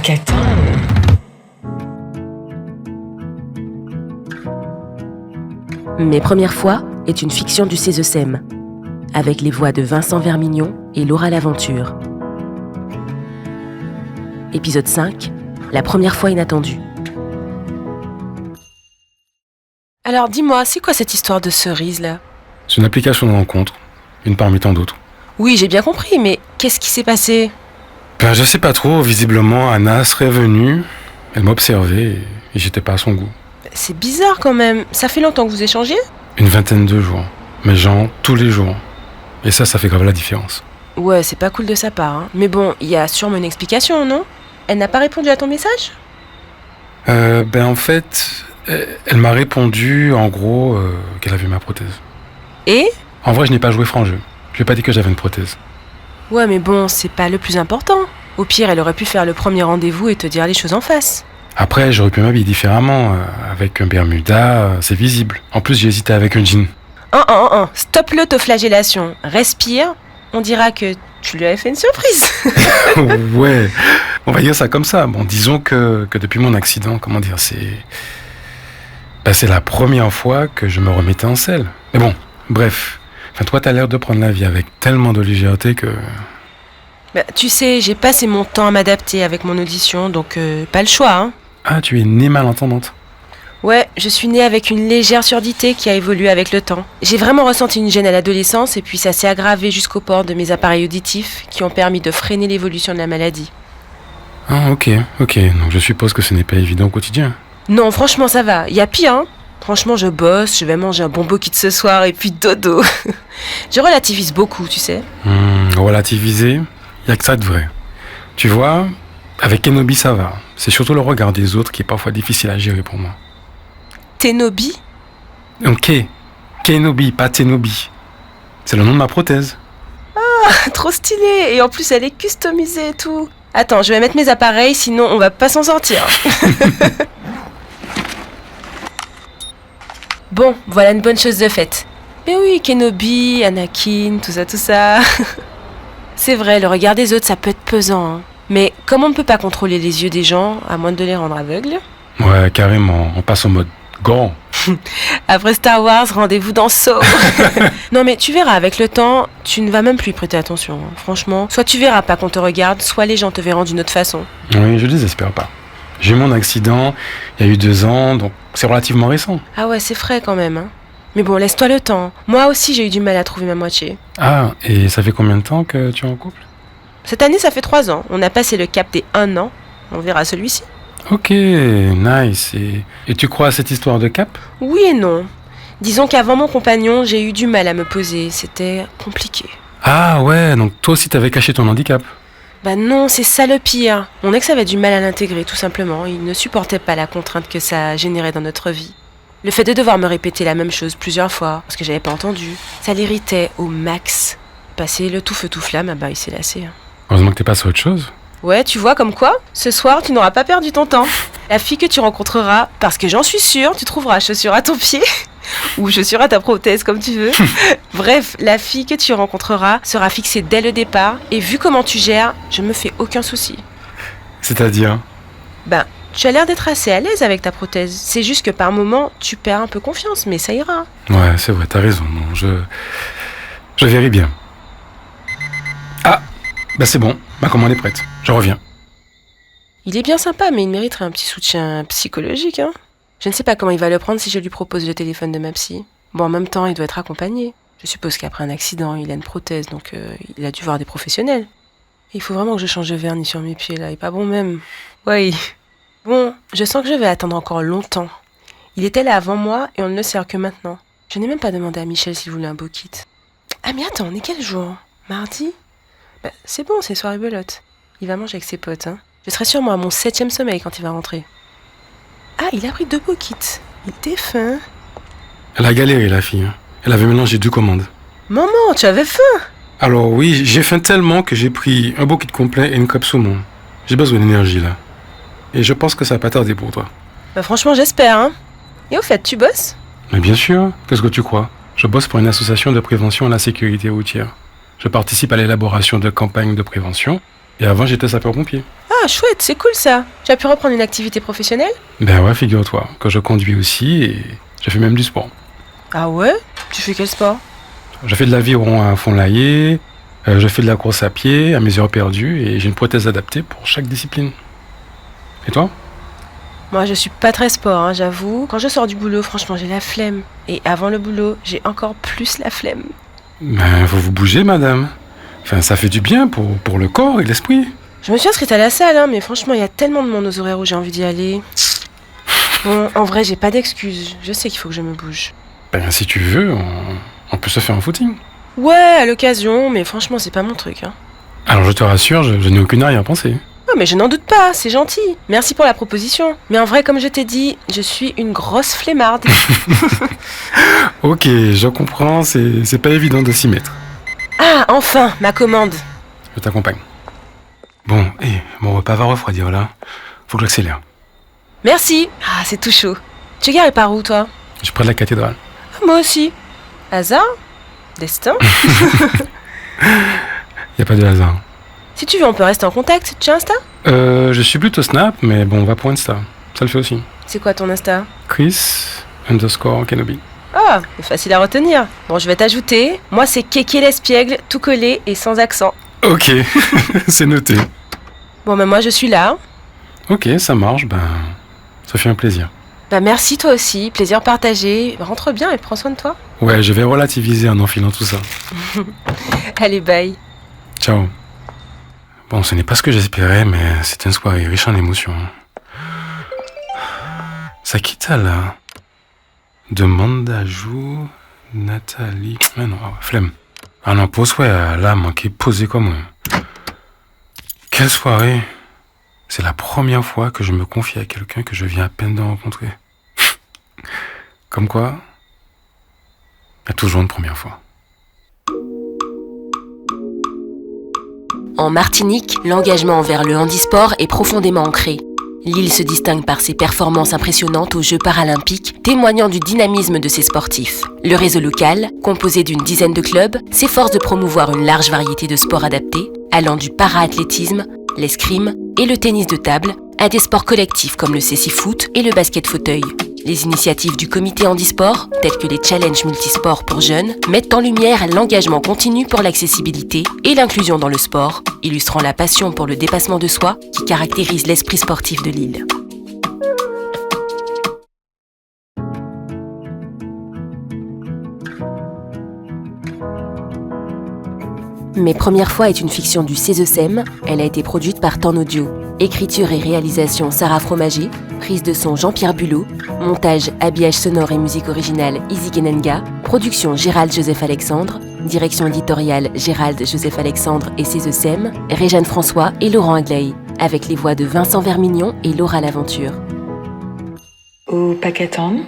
quel temps? Mes premières fois est une fiction du CESEM, avec les voix de Vincent Vermignon et Laura Laventure. Épisode 5, la première fois inattendue. Alors dis-moi, c'est quoi cette histoire de cerise là? C'est une application de rencontre, une parmi tant d'autres. Oui, j'ai bien compris, mais qu'est-ce qui s'est passé? Je sais pas trop, visiblement Anna serait venue, elle m'observait et j'étais pas à son goût. C'est bizarre quand même, ça fait longtemps que vous échangez? Une vingtaine de jours, mais genre tous les jours. Et ça fait grave la différence. Ouais, c'est pas cool de sa part, hein. Mais bon, il y a sûrement une explication, non? Elle n'a pas répondu à ton message? En fait, elle m'a répondu en gros qu'elle a vu ma prothèse. Et? En vrai, je n'ai pas joué franc jeu. Je lui ai pas dit que j'avais une prothèse. Ouais, mais bon, c'est pas le plus important. Au pire, elle aurait pu faire le premier rendez-vous et te dire les choses en face. Après, j'aurais pu m'habiller différemment, avec un bermuda, c'est visible. En plus, j'ai hésité avec un jean. Stop l'autoflagellation. Respire. On dira que tu lui avais fait une surprise. Ouais, on va dire ça comme ça. Bon, disons que depuis mon accident, c'est la première fois que je me remettais en selle. Mais bon, bref. Toi, t'as l'air de prendre la vie avec tellement de légèreté que... Tu sais, j'ai passé mon temps à m'adapter avec mon audition, donc pas le choix, hein. Ah, tu es née malentendante. Ouais, je suis née avec une légère surdité qui a évolué avec le temps. J'ai vraiment ressenti une gêne à l'adolescence et puis ça s'est aggravé jusqu'au port de mes appareils auditifs qui ont permis de freiner l'évolution de la maladie. Ah, ok. Donc je suppose que ce n'est pas évident au quotidien. Non, franchement, ça va. Il y a pire, hein. Franchement, je bosse, je vais manger un bon bokeh ce soir et puis dodo. Je relativise beaucoup, tu sais. Relativiser, il n'y a que ça de vrai. Tu vois, avec Kenobi, ça va. C'est surtout le regard des autres qui est parfois difficile à gérer pour moi. Tenobi? Ok, Kenobi, pas Tenobi. C'est le nom de ma prothèse. Ah, trop stylé. Et en plus, elle est customisée et tout. Attends, je vais mettre mes appareils, sinon on va pas s'en sortir. Bon, voilà une bonne chose de faite. Mais oui, Kenobi, Anakin, tout ça. C'est vrai, le regard des autres, ça peut être pesant, hein. Mais comme on ne peut pas contrôler les yeux des gens, à moins de les rendre aveugles... Ouais, carrément, on passe en mode grand. Après Star Wars, rendez-vous dans Saw. Non mais tu verras, avec le temps, tu ne vas même plus y prêter attention, hein. Franchement, soit tu verras pas qu'on te regarde, soit les gens te verront d'une autre façon. Oui, je désespère pas. J'ai eu mon accident, il y a eu 2 ans, donc c'est relativement récent. Ah ouais, c'est frais quand même, hein. Mais bon, laisse-toi le temps. Moi aussi, j'ai eu du mal à trouver ma moitié. Ah, et ça fait combien de temps que tu es en couple? Cette année, ça fait 3 ans. On a passé le cap des 1 an. On verra celui-ci. Ok, nice. Et tu crois à cette histoire de cap? Oui et non. Disons qu'avant mon compagnon, j'ai eu du mal à me poser. C'était compliqué. Ah ouais, donc toi aussi t'avais caché ton handicap. Bah non, c'est ça le pire. Mon ex avait du mal à l'intégrer, tout simplement. Il ne supportait pas la contrainte que ça générait dans notre vie. Le fait de devoir me répéter la même chose plusieurs fois, parce que j'avais pas entendu, ça l'irritait au max. Passer le tout feu tout flamme, il s'est lassé. Heureusement que t'es passé à autre chose. Ouais, tu vois, comme quoi, ce soir, tu n'auras pas perdu ton temps. La fille que tu rencontreras, parce que j'en suis sûre, tu trouveras chaussure à ton pied, ou chaussure à ta prothèse, comme tu veux. Bref, la fille que tu rencontreras sera fixée dès le départ, et vu comment tu gères, je me fais aucun souci. C'est-à-dire? Tu as l'air d'être assez à l'aise avec ta prothèse. C'est juste que par moments, tu perds un peu confiance, mais ça ira. Ouais, c'est vrai, t'as raison. Non, je verrai bien. Ah, c'est bon, ma commande est prête. Je reviens. Il est bien sympa, mais il mériterait un petit soutien psychologique, hein. Je ne sais pas comment il va le prendre si je lui propose le téléphone de ma psy. Bon, en même temps, il doit être accompagné. Je suppose qu'après un accident, il a une prothèse, donc il a dû voir des professionnels. Il faut vraiment que je change de vernis sur mes pieds, là. Il est pas bon même. Ouais. Bon, je sens que je vais attendre encore longtemps. Il était là avant moi et on ne le sert que maintenant. Je n'ai même pas demandé à Michel s'il voulait un bokeh. Ah mais attends, on est quel jour? Mardi? C'est bon, c'est soirée belote. Il va manger avec ses potes, hein. Je serai sûrement à mon 7e sommeil quand il va rentrer. Ah, il a pris 2 bokehs. Il était fin. Elle a galéré, la fille. Elle avait mélangé 2 commandes. Maman, tu avais faim? Alors oui, j'ai faim tellement que j'ai pris un bokeh complet et une crêpe saumon. J'ai besoin d'énergie, là. Et je pense que ça va pas tarder pour toi. Franchement, j'espère, hein. Et au fait, tu bosses? Mais bien sûr, qu'est-ce que tu crois? Je bosse pour une association de prévention à la sécurité routière. Je participe à l'élaboration de campagnes de prévention. Et avant, j'étais sapeur-pompier. Ah, chouette, c'est cool ça. Tu as pu reprendre une activité professionnelle? Ben ouais, figure-toi, que je conduis aussi et je fais même du sport. Ah ouais? Tu fais quel sport? Je fais de l'aviron à Fond-Laillé, je fais de la course à pied à mes heures perdues et j'ai une prothèse adaptée pour chaque discipline. Et toi? Moi, je suis pas très sport, hein, j'avoue. Quand je sors du boulot, franchement, j'ai la flemme. Et avant le boulot, j'ai encore plus la flemme. Ben, faut vous bouger, madame. Enfin, ça fait du bien pour le corps et l'esprit. Je me suis inscrite à la salle, hein, mais franchement, il y a tellement de monde aux horaires où j'ai envie d'y aller. Bon, en vrai, j'ai pas d'excuses. Je sais qu'il faut que je me bouge. Ben, si tu veux, on peut se faire un footing. Ouais, à l'occasion, mais franchement, c'est pas mon truc, hein. Alors, je te rassure, je n'ai aucune arrière-pensée. Ah, mais je n'en doute pas, c'est gentil. Merci pour la proposition. Mais en vrai, comme je t'ai dit, je suis une grosse flemmarde. Ok, je comprends, c'est pas évident de s'y mettre. Ah, enfin, ma commande. Je t'accompagne. Bon, mon repas va refroidir là. Faut que j'accélère. Merci. Ah, c'est tout chaud. Tu es garé par où, toi? Je près de la cathédrale. Ah, moi aussi. Hasard? Destin? Y a pas de hasard. Si tu veux, on peut rester en contact. Tu as Insta? Je suis plutôt Snap, mais bon, on va pour Insta. Ça le fait aussi. C'est quoi ton Insta? Chris_Kenobi. Ah, c'est facile à retenir. Bon, je vais t'ajouter. Moi, c'est Kéké l'espiègle, tout collé et sans accent. Ok, c'est noté. Bon, ben moi, je suis là. Ok, ça marche, ben, ça fait un plaisir. Bah merci toi aussi, plaisir partagé. Rentre bien et prends soin de toi. Ouais, je vais relativiser en enfilant tout ça. Allez, bye. Ciao. Bon, ce n'est pas ce que j'espérais, mais c'était une soirée riche en émotions. Sakita, là. Demande d'ajout. Nathalie. Mais non, flemme. Ah non, pose, ouais, là, manqué posé comme moi. Quelle soirée. C'est la première fois que je me confie à quelqu'un que je viens à peine de rencontrer. Comme quoi, il y a toujours une première fois. En Martinique, l'engagement envers le handisport est profondément ancré. L'île se distingue par ses performances impressionnantes aux Jeux paralympiques, témoignant du dynamisme de ses sportifs. Le réseau local, composé d'une dizaine de clubs, s'efforce de promouvoir une large variété de sports adaptés, allant du para-athlétisme, l'escrime et le tennis de table, à des sports collectifs comme le cécifoot et le basket fauteuil. Les initiatives du comité handisport, telles que les challenges multisports pour jeunes, mettent en lumière l'engagement continu pour l'accessibilité et l'inclusion dans le sport, illustrant la passion pour le dépassement de soi qui caractérise l'esprit sportif de l'île. Mes premières fois est une fiction du CESESEM. Elle a été produite par Torn Audio. Écriture et réalisation Sarah Fromager. Prise de son Jean-Pierre Bulot. Montage, habillage sonore et musique originale Izzy Kenenga. Production Gérald Joseph Alexandre. Direction éditoriale Gérald Joseph Alexandre et CESESEM. Réjeanne François et Laurent Aglaé. Avec les voix de Vincent Vermignon et Laura Laventure. Au Pacaton.